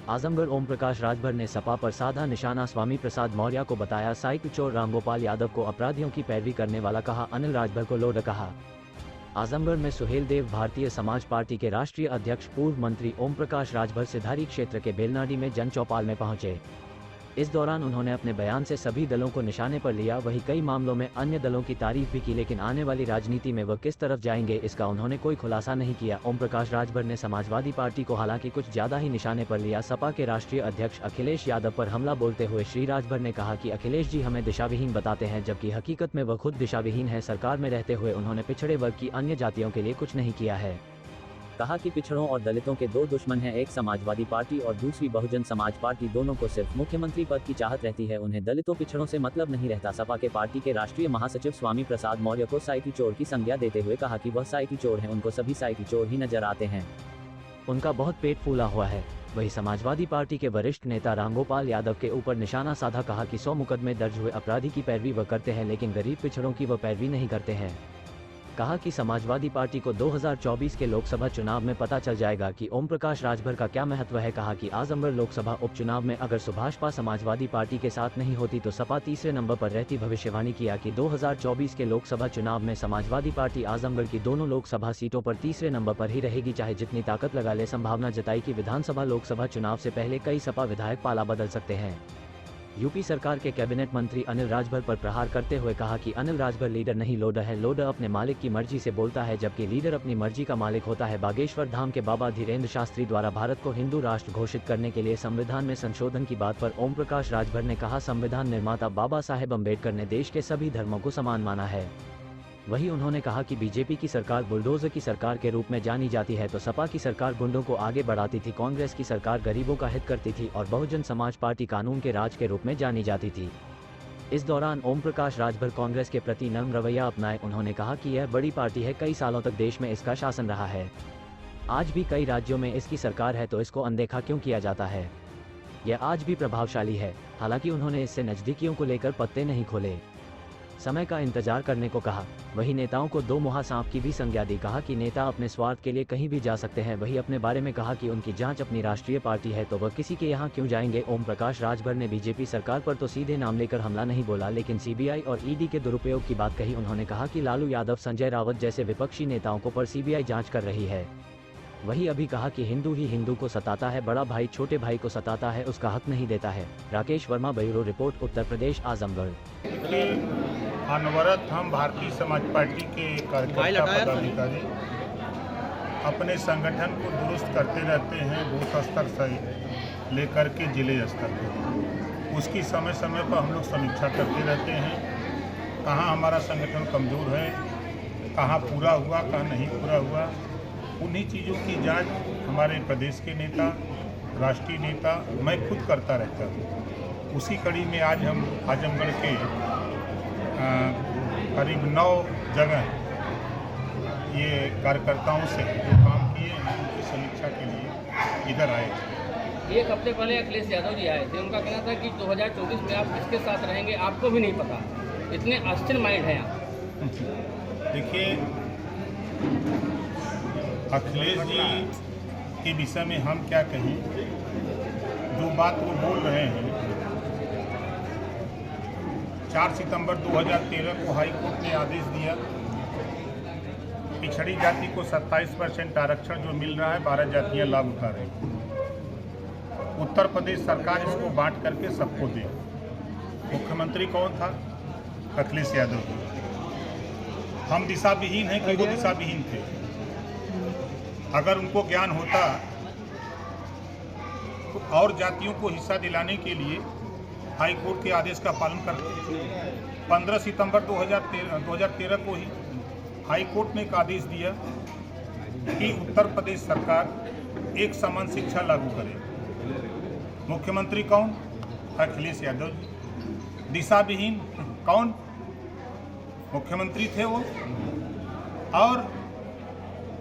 आजमगढ़ ओम प्रकाश राजभर ने सपा पर साधा निशाना। स्वामी प्रसाद मौर्य को बताया साइकिल चोर, रामगोपाल यादव को अपराधियों की पैरवी करने वाला कहा। अनिल राजभर को लोड कहा। आजमगढ़ में सुहेल देव भारतीय समाज पार्टी के राष्ट्रीय अध्यक्ष पूर्व मंत्री ओम प्रकाश राजभर सिधारी क्षेत्र के बेलनाडी में जन चौपाल में पहुंचे। इस दौरान उन्होंने अपने बयान से सभी दलों को निशाने पर लिया। वहीं कई मामलों में अन्य दलों की तारीफ भी की, लेकिन आने वाली राजनीति में वह किस तरफ जाएंगे इसका उन्होंने कोई खुलासा नहीं किया। ओम प्रकाश राजभर ने समाजवादी पार्टी को हालांकि कुछ ज्यादा ही निशाने पर लिया। सपा के राष्ट्रीय अध्यक्ष अखिलेश यादव पर हमला बोलते हुए श्री राजभर ने कहा कि अखिलेश जी हमें दिशाविहीन बताते हैं, जबकि हकीकत में वह खुद दिशाविहीन है। सरकार में रहते हुए उन्होंने पिछड़े वर्ग की अन्य जातियों के लिए कुछ नहीं किया है। कहा कि पिछड़ों और दलितों के दो दुश्मन हैं, एक समाजवादी पार्टी और दूसरी बहुजन समाज पार्टी। दोनों को सिर्फ मुख्यमंत्री पद की चाहत रहती है, उन्हें दलितों पिछड़ों से मतलब नहीं रहता। सपा के पार्टी के राष्ट्रीय महासचिव स्वामी प्रसाद मौर्य को साइकिल चोर की संज्ञा देते हुए कहा कि वह साइकिल चोर हैं, उनको सभी साइकिल चोर ही नजर आते हैं, उनका बहुत पेट फूला हुआ है। वही समाजवादी पार्टी के वरिष्ठ नेता रामगोपाल यादव के ऊपर निशाना साधा। कहा कि 100 मुकदमे दर्ज हुए अपराधी की पैरवी वह करते हैं, लेकिन गरीब पिछड़ों की वह पैरवी नहीं करते हैं। कहा कि समाजवादी पार्टी को 2024 के लोकसभा चुनाव में पता चल जाएगा कि ओम प्रकाश राजभर का क्या महत्व है। कहा कि आजमगढ़ लोकसभा उपचुनाव में अगर सुभाषपा समाजवादी पार्टी के साथ नहीं होती तो सपा तीसरे नंबर पर रहती। भविष्यवाणी किया कि 2024 के लोकसभा चुनाव में समाजवादी पार्टी आजमगढ़ की दोनों लोकसभा सीटों पर तीसरे नंबर पर ही रहेगी, चाहे जितनी ताकत लगा ले। संभावना जताई कि विधानसभा लोकसभा चुनाव से पहले कई सपा विधायक पाला बदल सकते हैं। यूपी सरकार के कैबिनेट मंत्री अनिल राजभर पर प्रहार करते हुए कहा कि अनिल राजभर लीडर नहीं लोडर है। लोडर अपने मालिक की मर्जी से बोलता है, जबकि लीडर अपनी मर्जी का मालिक होता है। बागेश्वर धाम के बाबा धीरेन्द्र शास्त्री द्वारा भारत को हिंदू राष्ट्र घोषित करने के लिए संविधान में संशोधन की बात पर ओम प्रकाश राजभर ने कहा, संविधान निर्माता बाबा साहेब अम्बेडकर ने देश के सभी धर्मों को समान माना है। वहीं उन्होंने कहा कि बीजेपी की सरकार बुलडोजर की सरकार के रूप में जानी जाती है, तो सपा की सरकार गुंडों को आगे बढ़ाती थी, कांग्रेस की सरकार गरीबों का हित करती थी और बहुजन समाज पार्टी कानून के राज के रूप में जानी जाती थी। इस दौरान ओम प्रकाश राजभर कांग्रेस के प्रति नर्म रवैया अपनाए। उन्होंने कहा कि यह बड़ी पार्टी है, कई सालों तक देश में इसका शासन रहा है, आज भी कई राज्यों में इसकी सरकार है, तो इसको अनदेखा क्यों किया जाता है। यह आज भी प्रभावशाली है। हालांकि उन्होंने इससे नजदीकियों को लेकर पत्ते नहीं खोले, समय का इंतजार करने को कहा। वही नेताओं को दो मुहा सांप की भी संज्ञा दी। कहा कि नेता अपने स्वार्थ के लिए कहीं भी जा सकते हैं। वही अपने बारे में कहा कि उनकी जांच अपनी राष्ट्रीय पार्टी है, तो वह किसी के यहाँ क्यों जाएंगे। ओम प्रकाश राजभर ने बीजेपी सरकार पर तो सीधे नाम लेकर हमला नहीं बोला, लेकिन सीबीआई और ईडी के दुरुपयोग की बात कही। उन्होंने कहा कि लालू यादव, संजय रावत जैसे विपक्षी नेताओं को पर सीबीआई जाँच कर रही है। वही अभी कहा कि हिंदू ही हिंदू को सताता है, बड़ा भाई छोटे भाई को सताता है, उसका हक नहीं देता है। Rakesh Verma, bureau report, Uttar Pradesh, Azamgarh. अनवरत हम भारतीय समाज पार्टी के कार्यकर्ता पदाधिकारी अपने संगठन को दुरुस्त करते रहते हैं, बूथ स्तर से लेकर के जिले स्तर पर। उसकी समय समय पर हम लोग समीक्षा करते रहते हैं, कहाँ हमारा संगठन कमज़ोर है, कहाँ पूरा हुआ, कहाँ नहीं पूरा हुआ। उन्हीं चीज़ों की जांच हमारे प्रदेश के नेता, राष्ट्रीय नेता, मैं खुद करता रहता हूँ। उसी कड़ी में आज हम आजमगढ़ के करीब 9 जगह ये कार्यकर्ताओं से जो काम किए हैं उनकी समीक्षा के लिए इधर आए। एक हफ्ते पहले अखिलेश यादव जी आए थे, उनका कहना था कि 2024 में आप किसके साथ रहेंगे आपको भी नहीं पता, इतने आस्थिर माइंड हैं आप। देखिए, अखिलेश जी के विषय में हम क्या कहें, जो बात वो बोल रहे हैं। 4 सितंबर 2013 को हाई कोर्ट ने आदेश दिया, पिछड़ी जाति को 27% आरक्षण जो मिल रहा है 12 जातियां लाभ उठा रही हैं। उत्तर प्रदेश सरकार इसको बांट करके सबको दे। मुख्यमंत्री कौन था? अखिलेश यादव जी। हम दिशाविहीन हैं कि वो दिशाविहीन थे? अगर उनको ज्ञान होता तो और जातियों को हिस्सा दिलाने के लिए हाई कोर्ट के आदेश का पालन करते। 15 सितंबर 2013 को ही हाई कोर्ट ने एक आदेश दिया कि उत्तर प्रदेश सरकार एक समान शिक्षा लागू करे। मुख्यमंत्री कौन? अखिलेश यादव जी। दिशाविहीन कौन? मुख्यमंत्री थे वो। और